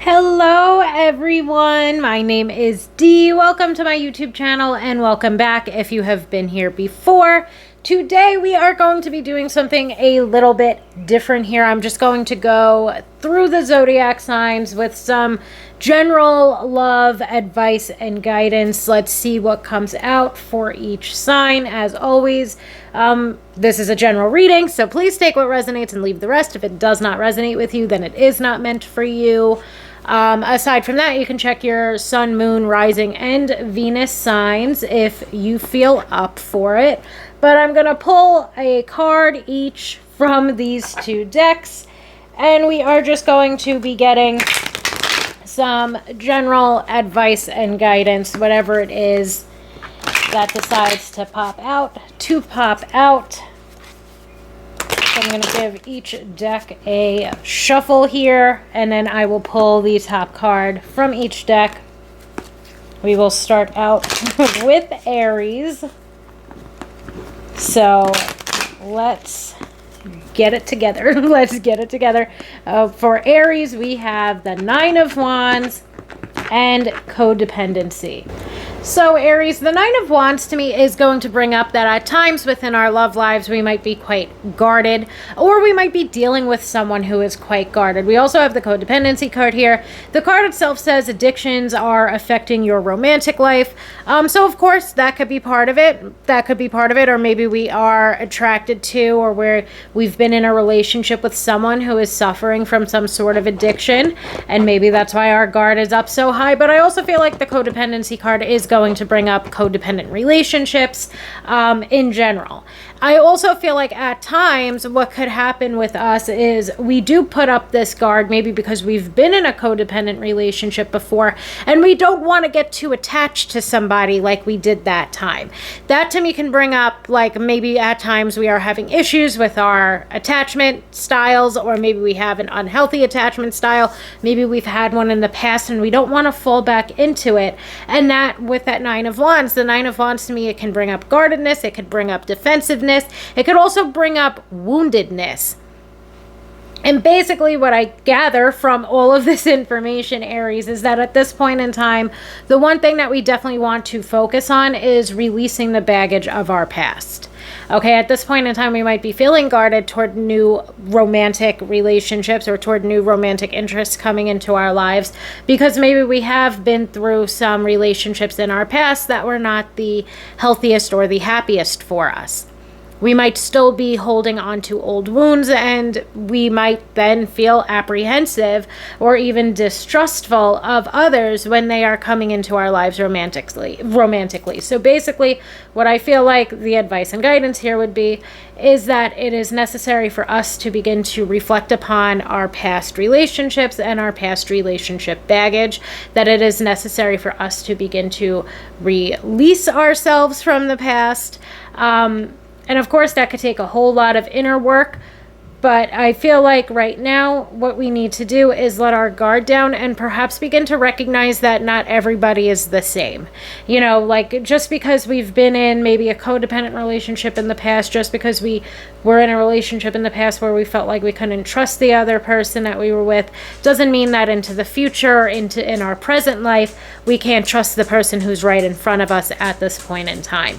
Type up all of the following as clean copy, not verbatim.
Hello everyone, my name is Dee. Welcome to my YouTube channel and welcome back if you have been here before. Today we are going to be doing something a little bit different here. I'm just going to go through the zodiac signs with some general love, advice, and guidance. Let's see what comes out for each sign. As always, this is a general reading, so please take what resonates and leave the rest. If it does not resonate with you, then it is not meant for you. Aside from that, you can check your sun, moon, rising, and Venus signs if you feel up for it. But I'm going to pull a card each from these two decks, and we are just going to be getting some general advice and guidance, whatever it is that decides to pop out. So I'm going to give each deck a shuffle here, and then I will pull the top card from each deck. We will start out with Aries. So let's get it together. For Aries, we have the Nine of Wands and codependency. So Aries, the Nine of Wands to me is going to bring up that at times within our love lives we might be quite guarded, or we might be dealing with someone who is quite guarded. We also have the codependency card here. The card itself says addictions are affecting your romantic life. So of course that could be part of it. Or maybe we are attracted to, or we've been in a relationship with someone who is suffering from some sort of addiction, and maybe that's why our guard is up so high. But I also feel like the codependency card is going to bring up codependent relationships in general. I also feel like at times what could happen with us is we do put up this guard, maybe because we've been in a codependent relationship before and we don't want to get too attached to somebody like we did that time. That to me can bring up, like, maybe at times we are having issues with our attachment styles, or maybe we have an unhealthy attachment style. Maybe we've had one in the past and we don't want to fall back into it. And that with that Nine of Wands, the Nine of Wands to me, it can bring up guardedness, it could bring up defensiveness, it could also bring up woundedness. And basically what I gather from all of this information, Aries, is that at this point in time, the one thing that we definitely want to focus on is releasing the baggage of our past. Okay, at this point in time, we might be feeling guarded toward new romantic relationships or toward new romantic interests coming into our lives, because maybe we have been through some relationships in our past that were not the healthiest or the happiest for us. We might still be holding on to old wounds, and we might then feel apprehensive or even distrustful of others when they are coming into our lives romantically. So basically, what I feel like the advice and guidance here would be is that it is necessary for us to begin to reflect upon our past relationships and our past relationship baggage, that it is necessary for us to begin to release ourselves from the past. And of course, that could take a whole lot of inner work, but I feel like right now what we need to do is let our guard down and perhaps begin to recognize that not everybody is the same. You know, like, just because we've been in maybe a codependent relationship in the past, just because we were in a relationship in the past where we felt like we couldn't trust the other person that we were with, doesn't mean that into the future, in our present life, we can't trust the person who's right in front of us at this point in time.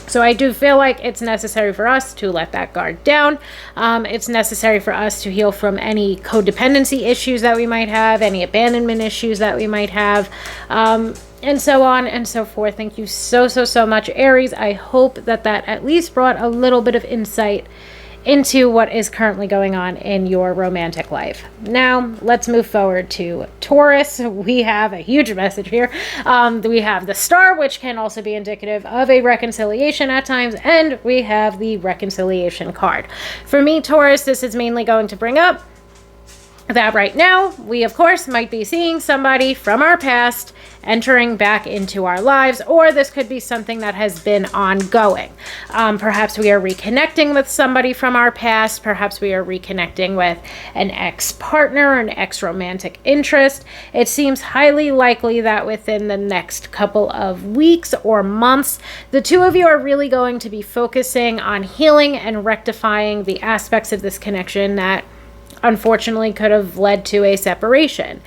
So I do feel like it's necessary for us to let that guard down. It's necessary for us to heal from any codependency issues that we might have, any abandonment issues that we might have, and so on and so forth. Thank you so much, Aries. I hope that at least brought a little bit of insight into what is currently going on in your romantic life. Now, let's move forward to Taurus. We have a huge message here. We have the Star, which can also be indicative of a reconciliation at times, and we have the reconciliation card. For me, Taurus, this is mainly going to bring up that right now, we of course might be seeing somebody from our past entering back into our lives, or this could be something that has been ongoing. Perhaps we are reconnecting with somebody from our past. Perhaps we are reconnecting with an ex-partner, an ex-romantic interest. It seems highly likely that within the next couple of weeks or months, the two of you are really going to be focusing on healing and rectifying the aspects of this connection that unfortunately could have led to a separation.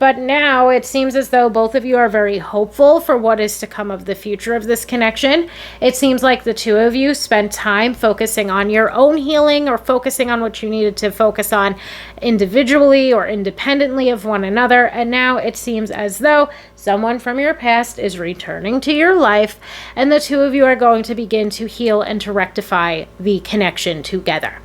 But now it seems as though both of you are very hopeful for what is to come of the future of this connection. It seems like the two of you spent time focusing on your own healing or focusing on what you needed to focus on individually or independently of one another. And now it seems as though someone from your past is returning to your life, and the two of you are going to begin to heal and to rectify the connection together.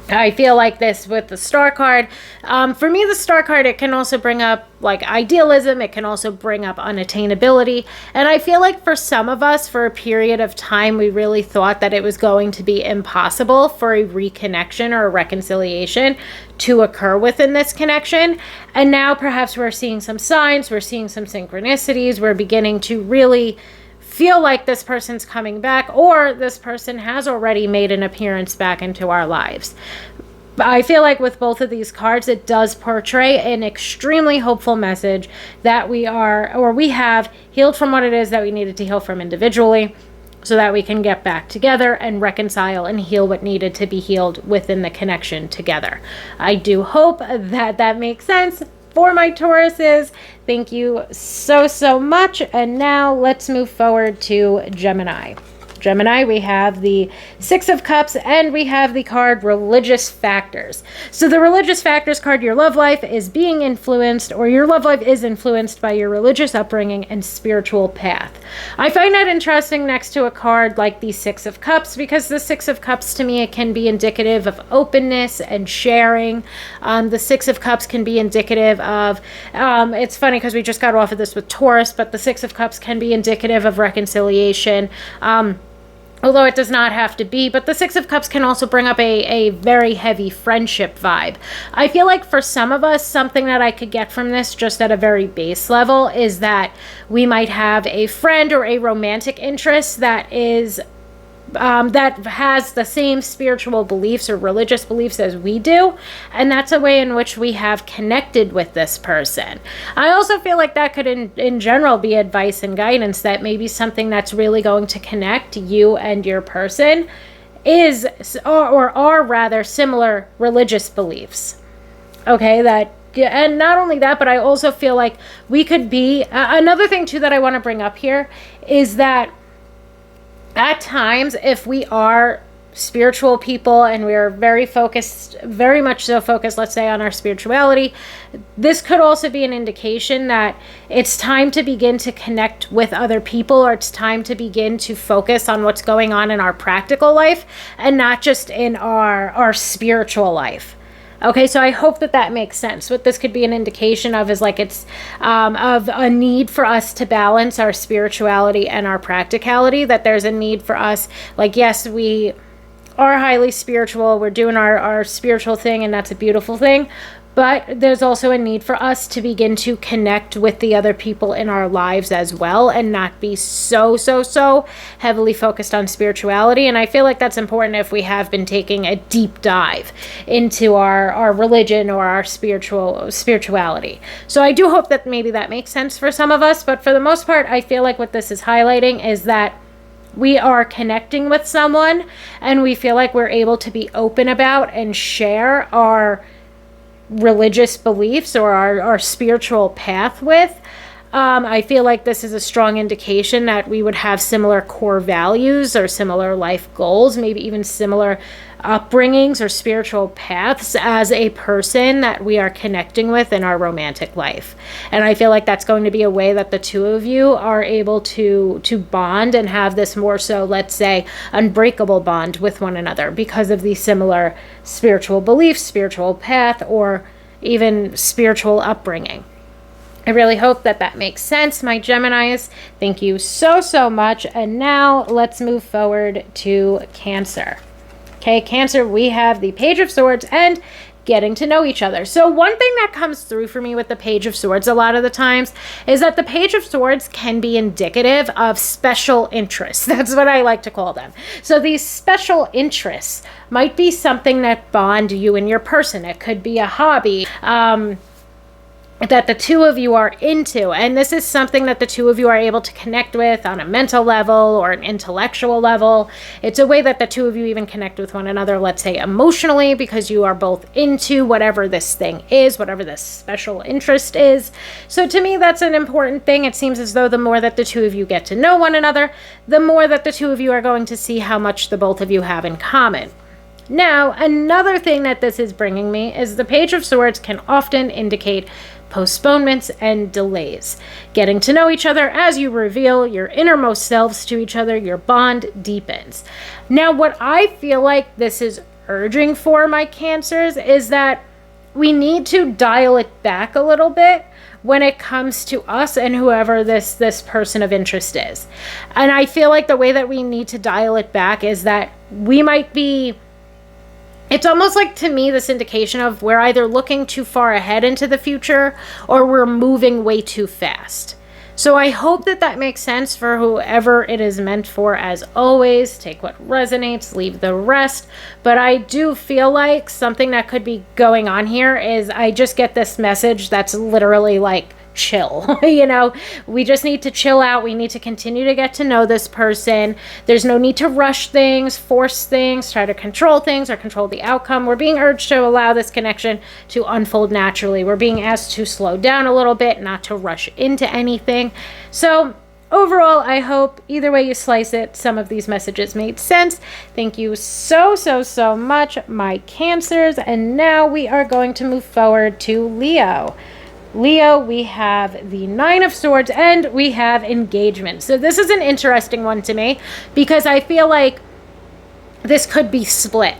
I feel like this with the Star card. For me, the Star card, it can also bring up like idealism. It can also bring up unattainability. And I feel like for some of us, for a period of time, we really thought that it was going to be impossible for a reconnection or a reconciliation to occur within this connection. And now perhaps we're seeing some signs, we're seeing some synchronicities, we're beginning to really feel like this person's coming back, or this person has already made an appearance back into our lives. But I feel like with both of these cards, it does portray an extremely hopeful message that we have healed from what it is that we needed to heal from individually, so that we can get back together and reconcile and heal what needed to be healed within the connection together. I do hope that that makes sense for my Tauruses. Thank you so much. And now let's move forward to Gemini. Gemini, we have the Six of Cups and we have the card Religious Factors. So the Religious Factors card, your love life is being influenced, or your love life is influenced by your religious upbringing and spiritual path. I find that interesting next to a card like the Six of Cups, because the Six of Cups to me, it can be indicative of openness and sharing. The Six of Cups can be indicative of, it's funny because we just got off of this with Taurus, but the Six of Cups can be indicative of reconciliation. Although it does not have to be, but the Six of Cups can also bring up a very heavy friendship vibe. I feel like for some of us, something that I could get from this just at a very base level is that we might have a friend or a romantic interest that is that has the same spiritual beliefs or religious beliefs as we do, and that's a way in which we have connected with this person. I also feel like that could in general be advice and guidance, that maybe something that's really going to connect you and your person is or are rather similar religious beliefs. Okay, that, and not only that, but I also feel like we could be another thing too that I want to bring up here is that at times, if we are spiritual people and we're very focused, very much so focused, let's say, on our spirituality, this could also be an indication that it's time to begin to connect with other people, or it's time to begin to focus on what's going on in our practical life and not just in our spiritual life. Okay, so I hope that that makes sense. What this could be an indication of is like it's of a need for us to balance our spirituality and our practicality, that there's a need for us, like, yes, we are highly spiritual, we're doing our spiritual thing, and that's a beautiful thing, but there's also a need for us to begin to connect with the other people in our lives as well, and not be so heavily focused on spirituality. And I feel like that's important if we have been taking a deep dive into our religion or our spirituality. So I do hope that maybe that makes sense for some of us, but for the most part, I feel like what this is highlighting is that we are connecting with someone and we feel like we're able to be open about and share our religious beliefs or our spiritual path with. I feel like this is a strong indication that we would have similar core values or similar life goals, maybe even similar upbringings or spiritual paths as a person that we are connecting with in our romantic life. And I feel like that's going to be a way that the two of you are able to bond and have this more so, let's say, unbreakable bond with one another because of these similar spiritual beliefs, spiritual path, or even spiritual upbringing. I really hope that that makes sense, my Geminis. Thank you so much. And now let's move forward to Cancer. Okay, Cancer, we have the Page of Swords and getting to know each other. So one thing that comes through for me with the Page of Swords a lot of the times is that the Page of Swords can be indicative of special interests. That's what I like to call them. So these special interests might be something that bond you and your person. It could be a hobby, that the two of you are into, and this is something that the two of you are able to connect with on a mental level or an intellectual level. It's a way that the two of you even connect with one another, let's say emotionally, because you are both into whatever this thing is, whatever this special interest is. So to me, that's an important thing. It seems as though the more that the two of you get to know one another, the more that the two of you are going to see how much the both of you have in common. Now, another thing that this is bringing me is the Page of Swords can often indicate postponements and delays. Getting to know each other as you reveal your innermost selves to each other, your bond deepens. Now, what I feel like this is urging for my Cancers is that we need to dial it back a little bit when it comes to us and whoever this person of interest is. And I feel like the way that we need to dial it back is that we might be, it's almost like, to me, this indication of we're either looking too far ahead into the future or we're moving way too fast. So I hope that that makes sense for whoever it is meant for. As always, take what resonates, leave the rest. But I do feel like something that could be going on here is I just get this message that's literally like, chill. You know, we just need to chill out. We need to continue to get to know this person. There's no need to rush things, force things, try to control things or control the outcome. We're being urged to allow this connection to unfold naturally. We're being asked to slow down a little bit, not to rush into anything. So overall, I hope either way you slice it, some of these messages made sense. Thank you so much, my Cancers. And now we are going to move forward to Leo. Leo, we have the Nine of Swords and we have engagement. So this is an interesting one to me because I feel like this could be split.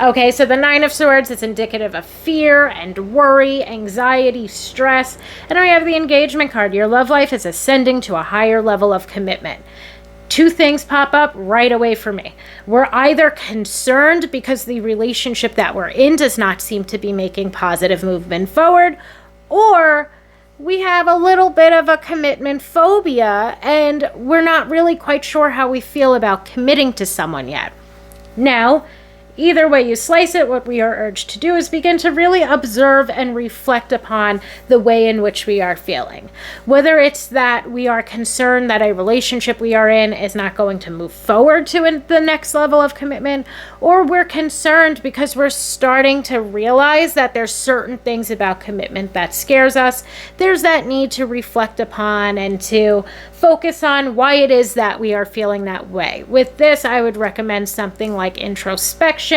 Okay, so the Nine of Swords is indicative of fear and worry, anxiety, stress. And then we have the engagement card. Your love life is ascending to a higher level of commitment. Two things pop up right away for me. We're either concerned because the relationship that we're in does not seem to be making positive movement forward, or we have a little bit of a commitment phobia and we're not really quite sure how we feel about committing to someone yet. Now, either way you slice it, what we are urged to do is begin to really observe and reflect upon the way in which we are feeling. Whether it's that we are concerned that a relationship we are in is not going to move forward to the next level of commitment, or we're concerned because we're starting to realize that there's certain things about commitment that scares us. There's that need to reflect upon and to focus on why it is that we are feeling that way. With this, I would recommend something like introspection,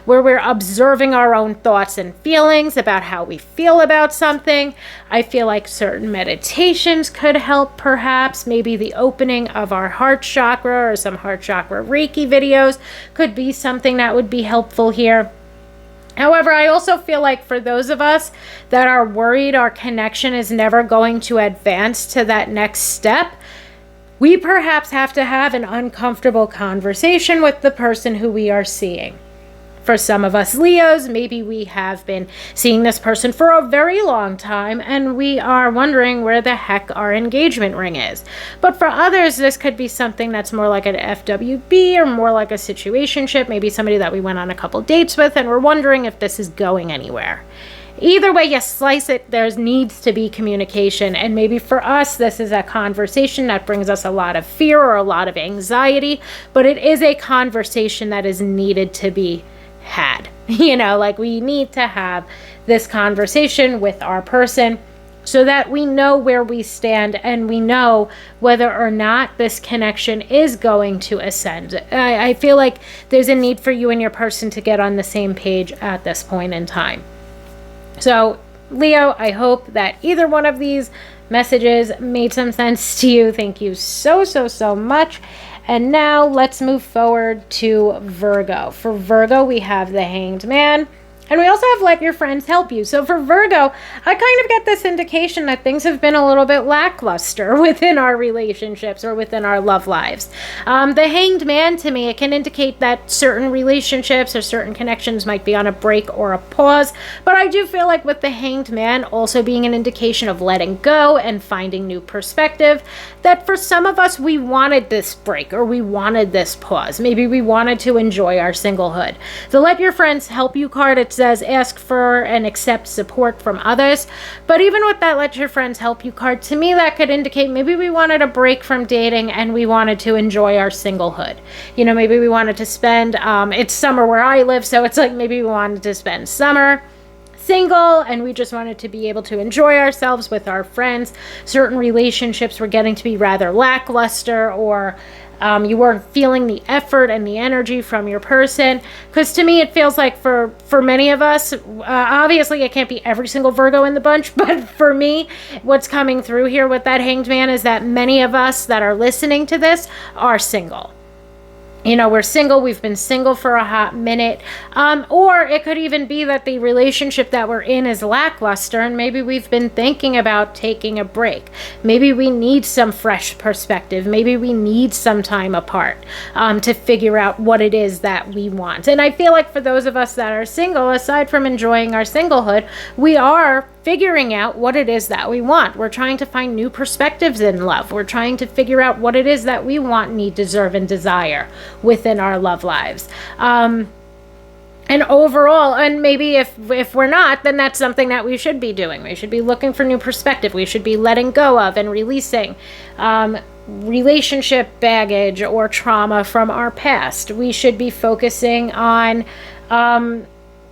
where we're observing our own thoughts and feelings about how we feel about something. I feel like certain meditations could help, perhaps. Maybe the opening of our heart chakra or some heart chakra Reiki videos could be something that would be helpful here. However, I also feel like for those of us that are worried our connection is never going to advance to that next step, we perhaps have to have an uncomfortable conversation with the person who we are seeing. For some of us Leos, maybe we have been seeing this person for a very long time and we are wondering where the heck our engagement ring is. But for others, this could be something that's more like an FWB or more like a situationship, maybe somebody that we went on a couple dates with and we're wondering if this is going anywhere. Either way you slice it, there needs to be communication. And maybe for us, this is a conversation that brings us a lot of fear or a lot of anxiety, but it is a conversation that is needed to be had. You know, like we need to have this conversation with our person so that we know where we stand and we know whether or not this connection is going to ascend. I feel like there's a need for you and your person to get on the same page at this point in time. So, Leo, I hope that either one of these messages made some sense to you. Thank you so much. And now let's move forward to Virgo. For Virgo, we have the Hanged Man. And we also have let your friends help you. So for Virgo, I kind of get this indication that things have been a little bit lackluster within our relationships or within our love lives. The Hanged Man, to me, it can indicate that certain relationships or certain connections might be on a break or a pause. But I do feel like with the Hanged Man also being an indication of letting go and finding new perspective, that for some of us, we wanted this break or we wanted this pause. Maybe we wanted to enjoy our singlehood. The Let Your Friends Help You card, it's says ask for and accept support from others. But even with that let your friends help you card, to me that could indicate maybe we wanted a break from dating and we wanted to enjoy our singlehood. You know, maybe we wanted to spend, it's summer where I live, so it's like maybe we wanted to spend summer single and we just wanted to be able to enjoy ourselves with our friends. Certain relationships were getting to be rather lackluster, or you weren't feeling the effort and the energy from your person. Because to me, it feels like for many of us, obviously it can't be every single Virgo in the bunch, but for me, what's coming through here with that Hanged Man is that many of us that are listening to this are single. You know, we're single, we've been single for a hot minute, or it could even be that the relationship that we're in is lackluster and maybe we've been thinking about taking a break. Maybe we need some fresh perspective. Maybe we need some time apart to figure out what it is that we want. And I feel like for those of us that are single, aside from enjoying our singlehood, we are figuring out what it is that we want. We're trying to find new perspectives in love. We're trying to figure out what it is that we want, need, deserve, and desire within our love lives. And overall, and maybe if we're not, then that's something that we should be doing. We should be looking for new perspective. We should be letting go of and releasing relationship baggage or trauma from our past. We should be focusing on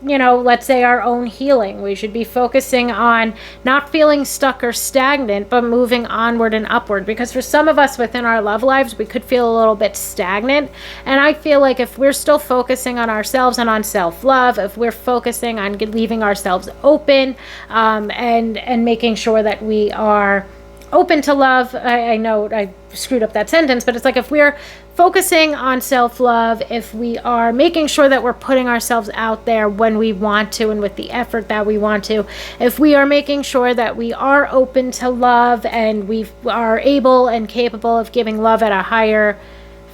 you know, let's say our own healing. We should be focusing on not feeling stuck or stagnant, but moving onward and upward. Because for some of us within our love lives, we could feel a little bit stagnant. And I feel like if we're still focusing on ourselves and on self-love, if we're focusing on leaving ourselves open and making sure that we are open to love. I know I screwed up that sentence, but it's like if we're focusing on self-love, if we are making sure that we're putting ourselves out there when we want to and with the effort that we want to, if we are making sure that we are open to love and we are able and capable of giving love at a higher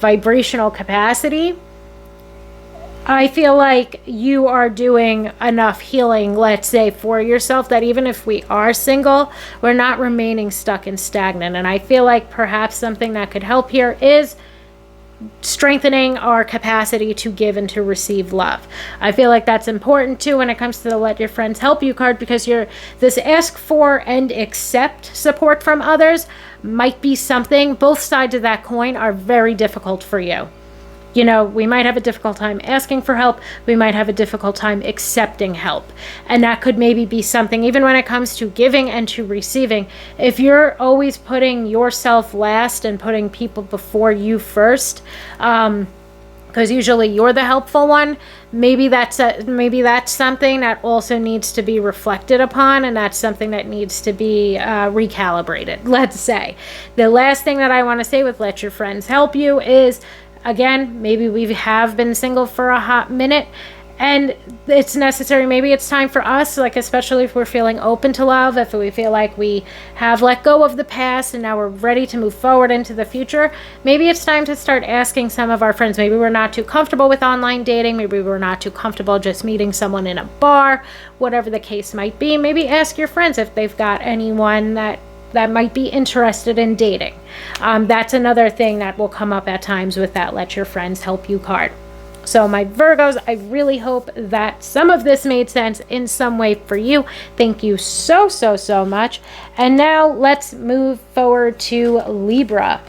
vibrational capacity, I feel like you are doing enough healing, let's say, for yourself that even if we are single, we're not remaining stuck and stagnant. And I feel like perhaps something that could help here is strengthening our capacity to give and to receive love. I feel like that's important too when it comes to the Let Your Friends Help You card, because this ask for and accept support from others might be something. Both sides of that coin are very difficult for you. You know, we might have a difficult time asking for help. We might have a difficult time accepting help. And that could maybe be something, even when it comes to giving and to receiving, if you're always putting yourself last and putting people before you first, because usually you're the helpful one, maybe that's something that also needs to be reflected upon, and that's something that needs to be recalibrated, let's say. The last thing that I want to say with Let Your Friends Help You is, again, maybe we have been single for a hot minute and it's necessary. Maybe it's time for us, like especially if we're feeling open to love, if we feel like we have let go of the past and now we're ready to move forward into the future, maybe it's time to start asking some of our friends. Maybe we're not too comfortable with online dating. Maybe we're not too comfortable just meeting someone in a bar, whatever the case might be. Maybe ask your friends if they've got anyone that might be interested in dating. That's another thing that will come up at times with that Let Your Friends Help You card. So my Virgos, I really hope that some of this made sense in some way for you. Thank you so much. And now let's move forward to Libra.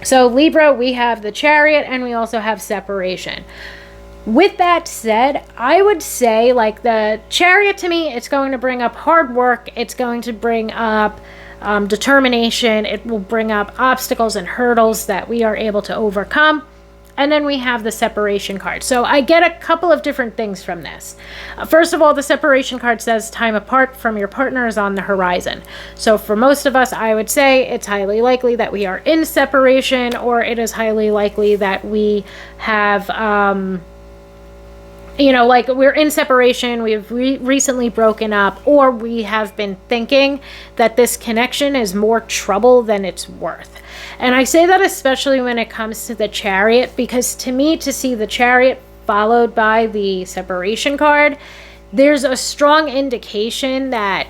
So Libra, we have the Chariot and we also have separation. With that said, I would say, like, the Chariot, to me, it's going to bring up hard work. It's going to bring up determination. It will bring up obstacles and hurdles that we are able to overcome. And then we have the separation card. So I get a couple of different things from this. First of all, the separation card says time apart from your partner is on the horizon. So for most of us, I would say it's highly likely that we are in separation, or it is highly likely that we have like we're in separation, we've recently broken up, or we have been thinking that this connection is more trouble than it's worth. And I say that especially when it comes to the Chariot, because to me, to see the Chariot followed by the separation card, there's a strong indication that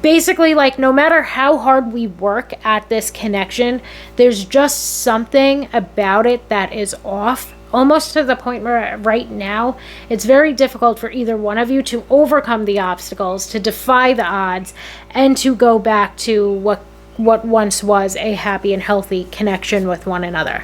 basically, like, no matter how hard we work at this connection, there's just something about it that is off almost to the point where right now it's very difficult for either one of you to overcome the obstacles, to defy the odds, and to go back to what once was a happy and healthy connection with one another.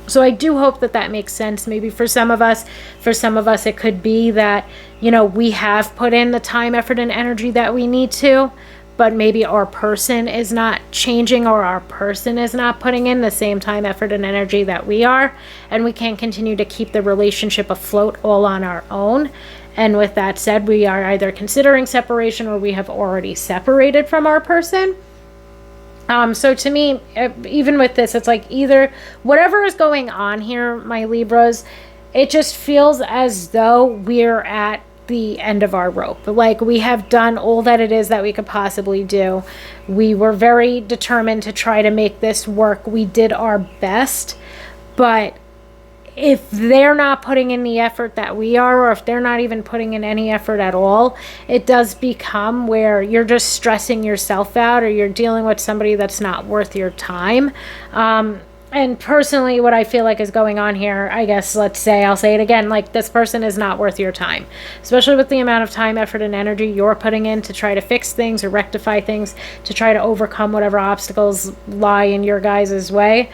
So I do hope that that makes sense. Maybe for some of us it could be that, you know, we have put in the time, effort, and energy that we need to, but maybe our person is not changing, or our person is not putting in the same time, effort, and energy that we are, and we can't continue to keep the relationship afloat all on our own. And with that said, we are either considering separation or we have already separated from our person. So to me, even with this, it's like either whatever is going on here, my Libras, it just feels as though we're at the end of our rope. Like we have done all that it is that we could possibly do. We were very determined to try to make this work. We did our best, but if they're not putting in the effort that we are, or if they're not even putting in any effort at all, it does become where you're just stressing yourself out, or you're dealing with somebody that's not worth your time. And personally, what I feel like is going on here, I guess, I'll say it again, like this person is not worth your time, especially with the amount of time, effort, and energy you're putting in to try to fix things or rectify things, to try to overcome whatever obstacles lie in your guys' way.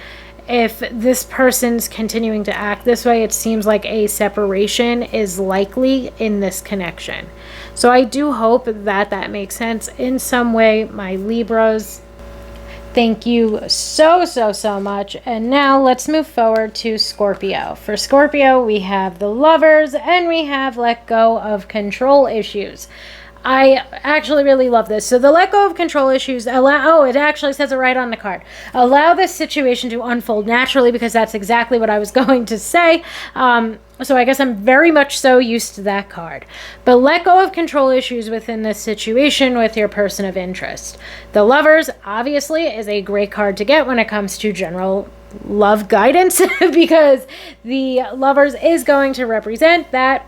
If this person's continuing to act this way, it seems like a separation is likely in this connection. So I do hope that that makes sense in some way, my Libras. Thank you so much. And now let's move forward to Scorpio. For Scorpio, we have the Lovers and we have let go of control issues. I actually really love this. So the let go of control issues it actually says it right on the card. Allow this situation to unfold naturally, because that's exactly what I was going to say. So I guess I'm very much so used to that card. But let go of control issues within this situation with your person of interest. The Lovers obviously is a great card to get when it comes to general love guidance, because the Lovers is going to represent that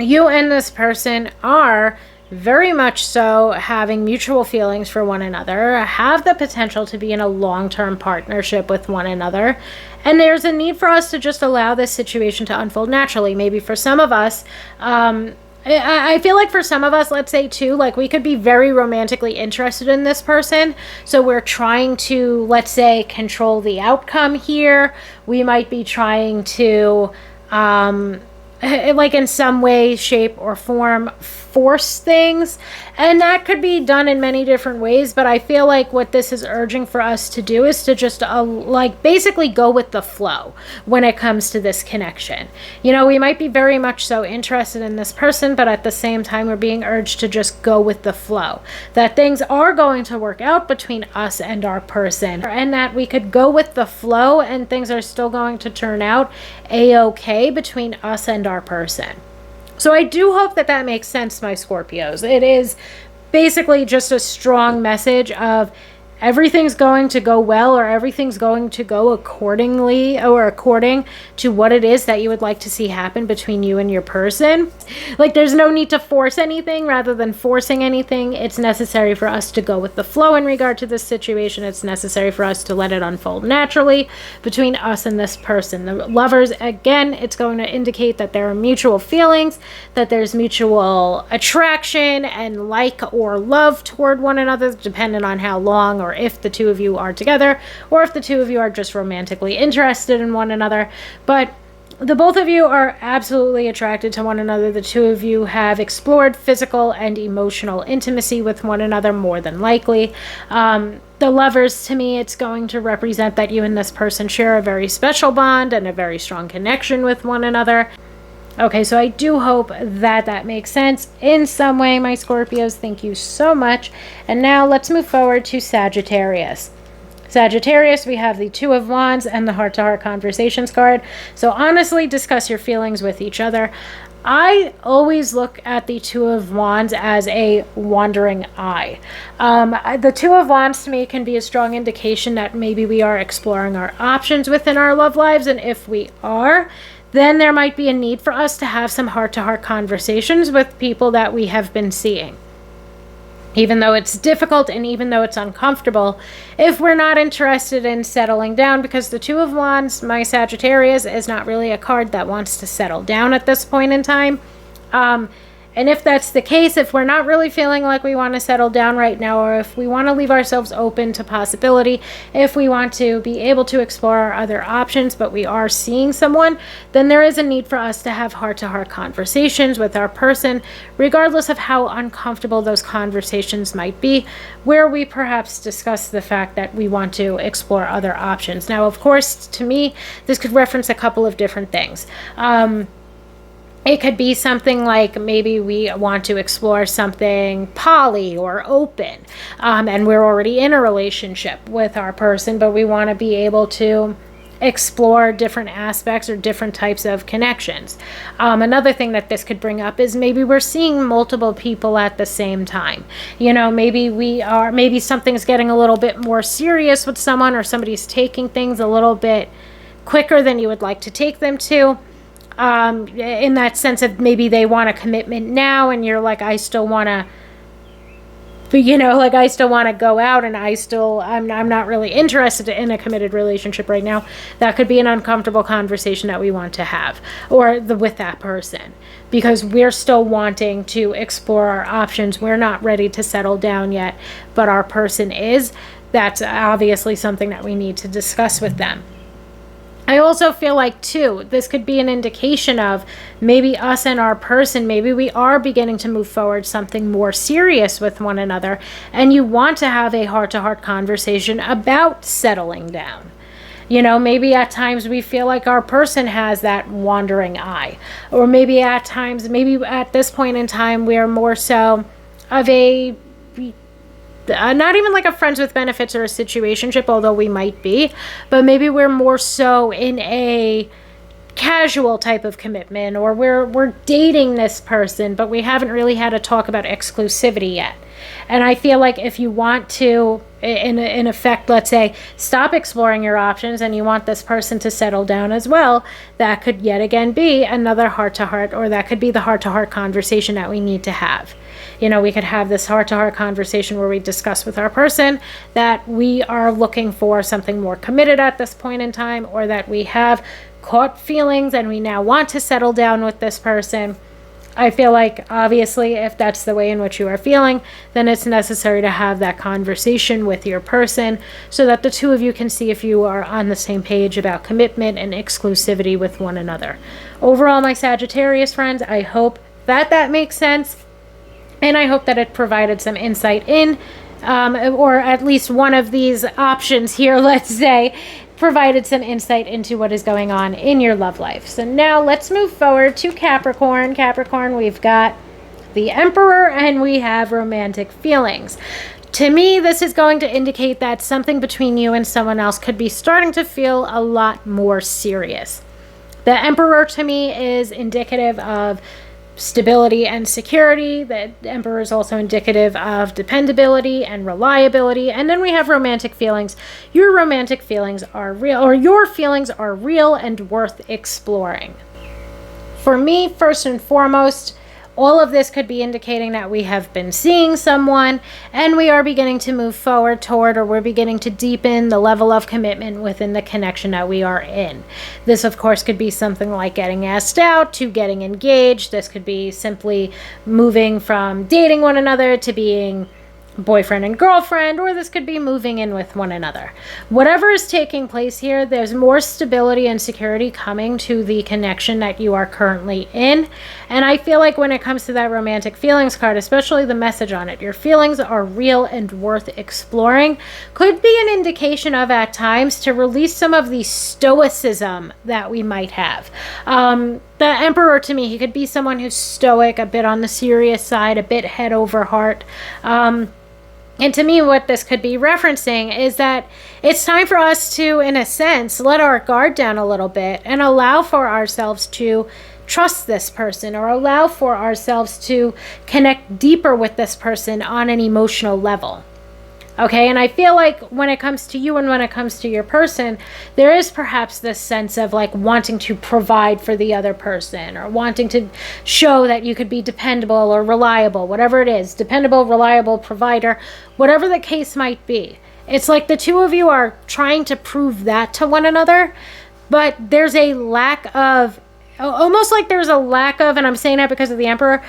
you and this person are very much so having mutual feelings for one another, have the potential to be in a long-term partnership with one another. And there's a need for us to just allow this situation to unfold naturally. Maybe for some of us, I feel like for some of us, let's say too, like we could be very romantically interested in this person. So we're trying to, let's say, control the outcome here. We might be trying to, like in some way, shape, or form, force things, and that could be done in many different ways. But I feel like what this is urging for us to do is to just like basically go with the flow when it comes to this connection. You know, we might be very much so interested in this person, but at the same time we're being urged to just go with the flow, that things are going to work out between us and our person, and that we could go with the flow and things are still going to turn out a-okay between us and our person. So I do hope that that makes sense, my Scorpios. It is basically just a strong message of everything's going to go well, or everything's going to go accordingly, or according to what it is that you would like to see happen between you and your person. Like there's no need to force anything. Rather than forcing anything, it's necessary for us to go with the flow in regard to this situation. It's necessary for us to let it unfold naturally between us and this person. The Lovers, again, it's going to indicate that there are mutual feelings, that there's mutual attraction and like or love toward one another, depending on how long or if the two of you are together, or if the two of you are just romantically interested in one another. But the both of you are absolutely attracted to one another. The two of you have explored physical and emotional intimacy with one another, more than likely. The Lovers, to me, it's going to represent that you and this person share a very special bond and a very strong connection with one another. Okay, so I do hope that that makes sense in some way, my Scorpios. Thank you so much. And now let's move forward to Sagittarius. Sagittarius, we have the Two of Wands and the Heart-to-Heart Conversations card. So honestly, discuss your feelings with each other. I always look at the Two of Wands as a wandering eye. The Two of Wands to me can be a strong indication that maybe we are exploring our options within our love lives. And if we are, then there might be a need for us to have some heart-to-heart conversations with people that we have been seeing. even though it's difficult and even though it's uncomfortable, if we're not interested in settling down, because the Two of Wands, my Sagittarius, is not really a card that wants to settle down at this point in time. And if that's the case, if we're not really feeling like we want to settle down right now, or if we want to leave ourselves open to possibility, if we want to be able to explore our other options, but we are seeing someone, then there is a need for us to have heart-to-heart conversations with our person, regardless of how uncomfortable those conversations might be, where we perhaps discuss the fact that we want to explore other options. Now, of course, to me, this could reference a couple of different things. It could be something like maybe we want to explore something poly or open, and we're already in a relationship with our person, but we want to be able to explore different aspects or different types of connections. Another thing that this could bring up is maybe we're seeing multiple people at the same time. You know, maybe something's getting a little bit more serious with someone, or somebody's taking things a little bit quicker than you would like to take them to. In that sense of maybe they want a commitment now, and you're like, I still want to, I still want to go out, and I'm not really interested in a committed relationship right now. That could be an uncomfortable conversation that we want to have, with that person, because we're still wanting to explore our options. We're not ready to settle down yet, but our person is. That's obviously something that we need to discuss with them. I also feel like, too, this could be an indication of maybe us and our person, maybe we are beginning to move forward something more serious with one another, and you want to have a heart-to-heart conversation about settling down. You know, maybe at times we feel like our person has that wandering eye, or maybe at this point in time, we're more so of a not even like a friends with benefits or a situationship, although we might be, but maybe we're more so in a casual type of commitment, or we're dating this person, but we haven't really had a talk about exclusivity yet. And I feel like if you want to, in effect, let's say, stop exploring your options and you want this person to settle down as well, that could yet again be another heart-to-heart, or that could be the heart-to-heart conversation that we need to have. You know, we could have this heart-to-heart conversation where we discuss with our person that we are looking for something more committed at this point in time, or that we have caught feelings and we now want to settle down with this person. I feel like, obviously, if that's the way in which you are feeling, then it's necessary to have that conversation with your person so that the two of you can see if you are on the same page about commitment and exclusivity with one another. Overall, my Sagittarius friends, I hope that makes sense. And I hope that it provided some insight in, or at least one of these options here, let's say, provided some insight into what is going on in your love life. So now let's move forward to Capricorn. Capricorn, we've got the Emperor and we have romantic feelings. To me, this is going to indicate that something between you and someone else could be starting to feel a lot more serious. The Emperor to me is indicative of stability and security. The Emperor is also indicative of dependability and reliability. And then we have romantic feelings. Your romantic feelings are real, or your feelings are real and worth exploring. For me, first and foremost, all of this could be indicating that we have been seeing someone and we are beginning to move forward toward, or we're beginning to deepen the level of commitment within the connection that we are in. This, of course, could be something like getting asked out to getting engaged. This could be simply moving from dating one another to being boyfriend and girlfriend, or this could be moving in with one another. Whatever is taking place here, there's more stability and security coming to the connection that you are currently in. And I feel like when it comes to that romantic feelings card, especially the message on it, your feelings are real and worth exploring, could be an indication of, at times, to release some of the stoicism that we might have. The Emperor, to me, he could be someone who's stoic, a bit on the serious side, a bit head over heart. And to me, what this could be referencing is that it's time for us to, in a sense, let our guard down a little bit and allow for ourselves to trust this person, or allow for ourselves to connect deeper with this person on an emotional level. Okay, and I feel like when it comes to you and when it comes to your person, there is perhaps this sense of like wanting to provide for the other person, or wanting to show that you could be dependable or reliable, whatever it is, dependable, reliable, provider, whatever the case might be. It's like the two of you are trying to prove that to one another, but there's a lack of, almost like there's a lack of, and I'm saying that because of the Emperor,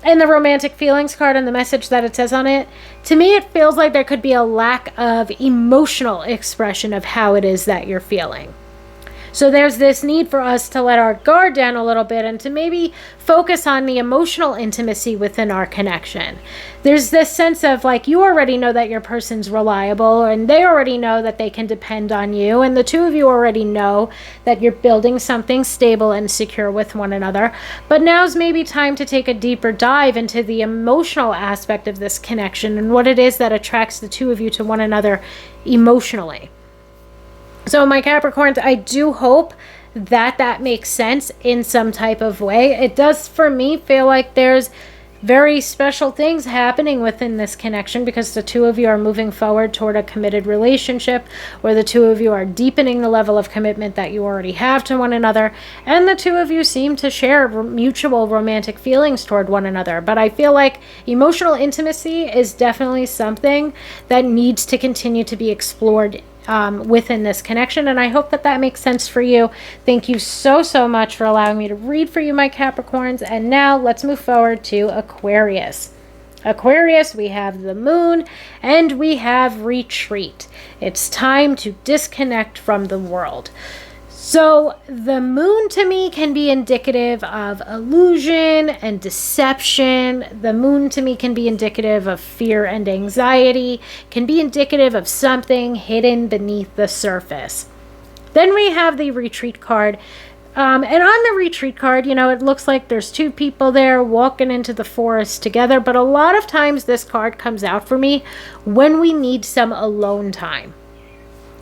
and the romantic feelings card and the message that it says on it, to me it feels like there could be a lack of emotional expression of how it is that you're feeling. So there's this need for us to let our guard down a little bit and to maybe focus on the emotional intimacy within our connection. There's this sense of like, you already know that your person's reliable, and they already know that they can depend on you, and the two of you already know that you're building something stable and secure with one another. But now's maybe time to take a deeper dive into the emotional aspect of this connection and what it is that attracts the two of you to one another emotionally. So my Capricorns, I do hope that that makes sense in some type of way. It does, for me, feel like there's very special things happening within this connection, because the two of you are moving forward toward a committed relationship, where the two of you are deepening the level of commitment that you already have to one another, and the two of you seem to share mutual romantic feelings toward one another. But I feel like emotional intimacy is definitely something that needs to continue to be explored within this connection, and I hope that that makes sense for you. Thank you so much for allowing me to read for you, my Capricorns. And now let's move forward to Aquarius. Aquarius, we have the moon and we have retreat. It's time to disconnect from the world. So the moon to me can be indicative of illusion and deception. The moon to me can be indicative of fear and anxiety, can be indicative of something hidden beneath the surface. Then we have the retreat card. And on the retreat card, you know, it looks like there's two people there walking into the forest together. But a lot of times this card comes out for me when we need some alone time.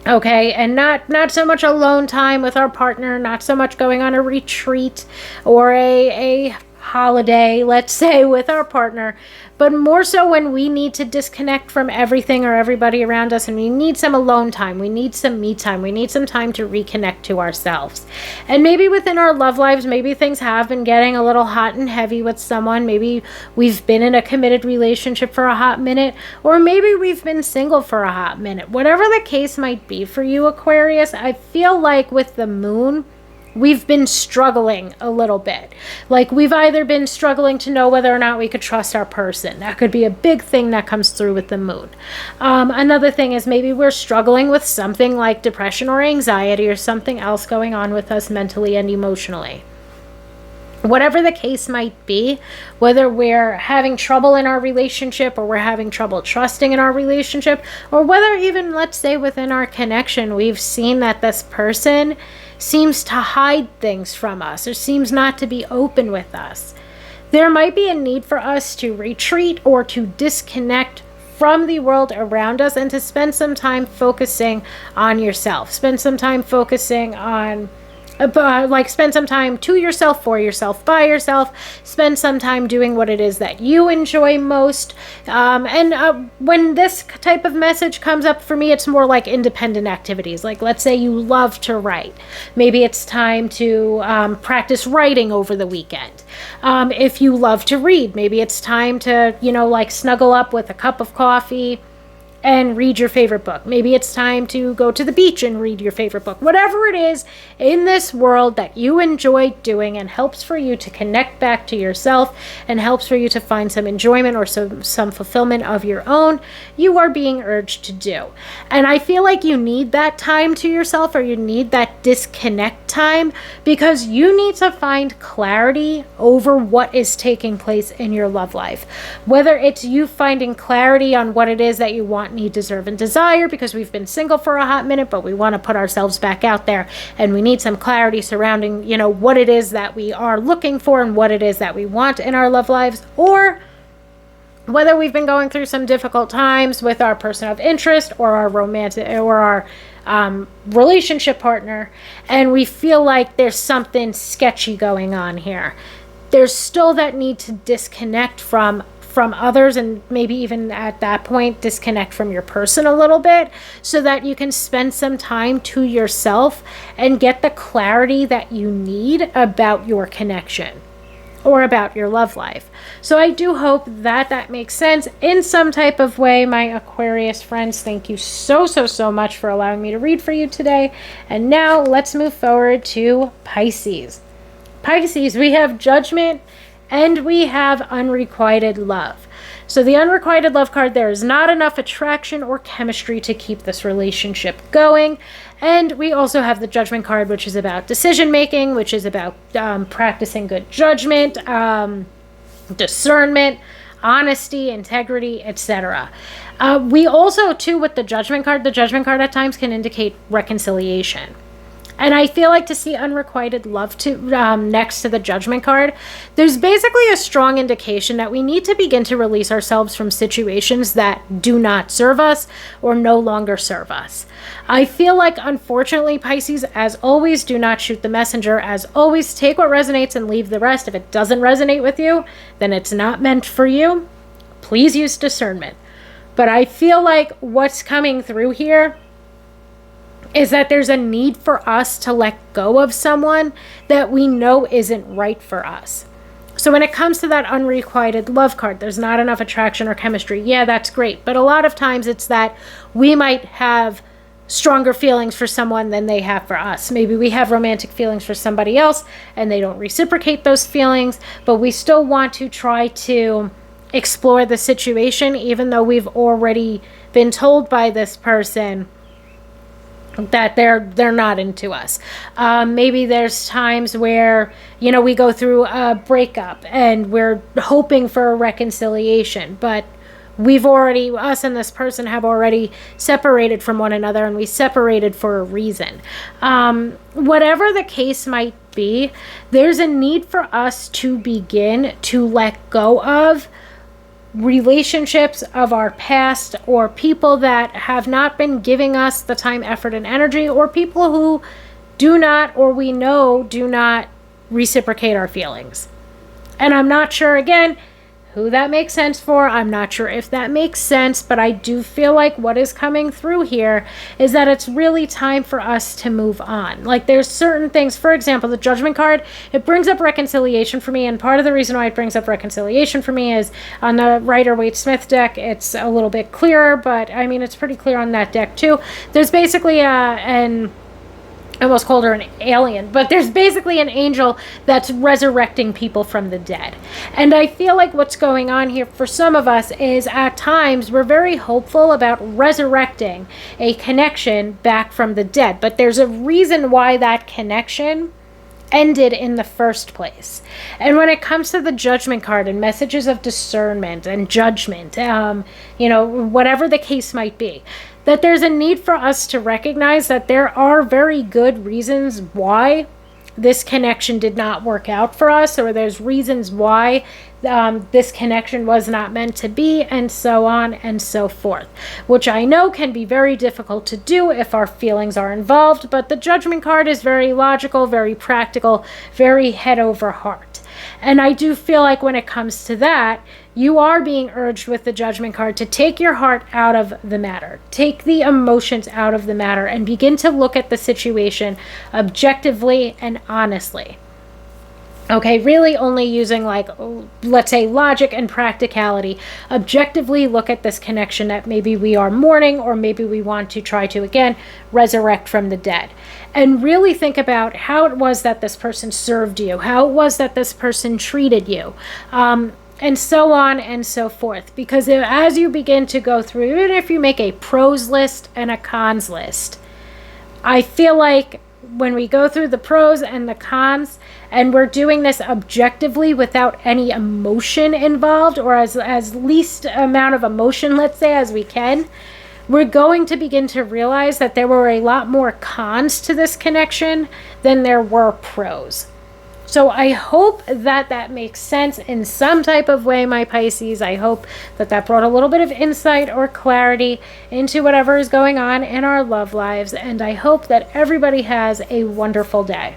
Okay, and not so much alone time with our partner, not so much going on a retreat or a holiday, let's say, with our partner, but more so when we need to disconnect from everything or everybody around us, and we need some alone time, we need some me time, we need some time to reconnect to ourselves. And maybe within our love lives, maybe things have been getting a little hot and heavy with someone. Maybe we've been in a committed relationship for a hot minute, or maybe we've been single for a hot minute. Whatever the case might be for you, Aquarius, I feel like with the moon, we've been struggling a little bit. Like, we've either been struggling to know whether or not we could trust our person. That could be a big thing that comes through with the moon. Another thing is maybe we're struggling with something like depression or anxiety or something else going on with us mentally and emotionally. Whatever the case might be, whether we're having trouble in our relationship or we're having trouble trusting in our relationship, or whether even, let's say, within our connection, we've seen that this person seems to hide things from us or seems not to be open with us. There might be a need for us to retreat or to disconnect from the world around us and to spend some time focusing on yourself. Spend some time focusing on spend some time to yourself, for yourself, by yourself. Spend some time doing what it is that you enjoy most. When this type of message comes up for me, it's more like independent activities. Like, let's say you love to write. Maybe it's time to practice writing over the weekend. If you love to read, maybe it's time to, snuggle up with a cup of coffee and read your favorite book. Maybe it's time to go to the beach and read your favorite book. Whatever it is in this world that you enjoy doing and helps for you to connect back to yourself and helps for you to find some enjoyment or some fulfillment of your own, you are being urged to do. And I feel like you need that time to yourself, or you need that disconnect time, because you need to find clarity over what is taking place in your love life. Whether it's you finding clarity on what it is that you want, need, deserve, and desire, because we've been single for a hot minute, but we want to put ourselves back out there, and we need some clarity surrounding, what it is that we are looking for and what it is that we want in our love lives, or whether we've been going through some difficult times with our person of interest or our romantic or our relationship partner, and we feel like there's something sketchy going on here. There's still that need to disconnect from from others, and maybe even at that point disconnect from your person a little bit, so that you can spend some time to yourself and get the clarity that you need about your connection or about your love life. So I do hope that that makes sense in some type of way, my Aquarius friends. Thank you so much for allowing me to read for you today. And now let's move forward to Pisces. Pisces, we have Judgment and we have Unrequited Love. So the Unrequited Love card, there is not enough attraction or chemistry to keep this relationship going. And we also have the Judgment card, which is about decision making, which is about practicing good judgment, discernment, honesty, integrity, etc. We also, too, with the Judgment card at times can indicate reconciliation. And I feel like to see Unrequited Love next to the Judgment card, there's basically a strong indication that we need to begin to release ourselves from situations that do not serve us or no longer serve us. I feel like, unfortunately, Pisces, as always, do not shoot the messenger. As always, take what resonates and leave the rest. If it doesn't resonate with you, then it's not meant for you. Please use discernment. But I feel like what's coming through here is that there's a need for us to let go of someone that we know isn't right for us. So when it comes to that Unrequited Love card, there's not enough attraction or chemistry. Yeah, that's great. But a lot of times it's that we might have stronger feelings for someone than they have for us. Maybe we have romantic feelings for somebody else and they don't reciprocate those feelings, but we still want to try to explore the situation, even though we've already been told by this person that they're not into us. Maybe there's times where, we go through a breakup and we're hoping for a reconciliation, but us and this person have already separated from one another, and we separated for a reason. Whatever the case might be, there's a need for us to begin to let go of relationships of our past, or people that have not been giving us the time, effort, and energy, or people who do not, or we know do not reciprocate our feelings. And I'm not sure, again, who that makes sense for. I'm not sure if that makes sense, but I do feel like what is coming through here is that it's really time for us to move on. Like, there's certain things, for example, the Judgment card, it brings up reconciliation for me, and part of the reason why it brings up reconciliation for me is on the Rider-Waite-Smith deck, it's a little bit clearer, but I mean, it's pretty clear on that deck too. There's basically I almost called her an alien, but there's basically an angel that's resurrecting people from the dead. And I feel like what's going on here for some of us is, at times we're very hopeful about resurrecting a connection back from the dead, but there's a reason why that connection ended in the first place. And when it comes to the Judgment card and messages of discernment and judgment, whatever the case might be, that there's a need for us to recognize that there are very good reasons why this connection did not work out for us, or there's reasons why this connection was not meant to be, and so on and so forth, which I know can be very difficult to do if our feelings are involved. But the Judgment card is very logical, very practical, very head over heart. And I do feel like when it comes to that, you are being urged with the Judgment card to take your heart out of the matter, take the emotions out of the matter, and begin to look at the situation objectively and honestly. Okay, really only using, let's say, logic and practicality. Objectively look at this connection that maybe we are mourning, or maybe we want to try to, again, resurrect from the dead. And really think about how it was that this person served you, how it was that this person treated you, and so on and so forth. Because as you begin to go through, even if you make a pros list and a cons list, I feel like when we go through the pros and the cons, and we're doing this objectively without any emotion involved, or as least amount of emotion, let's say, as we can, we're going to begin to realize that there were a lot more cons to this connection than there were pros. So I hope that that makes sense in some type of way, my Pisces. I hope that that brought a little bit of insight or clarity into whatever is going on in our love lives. And I hope that everybody has a wonderful day.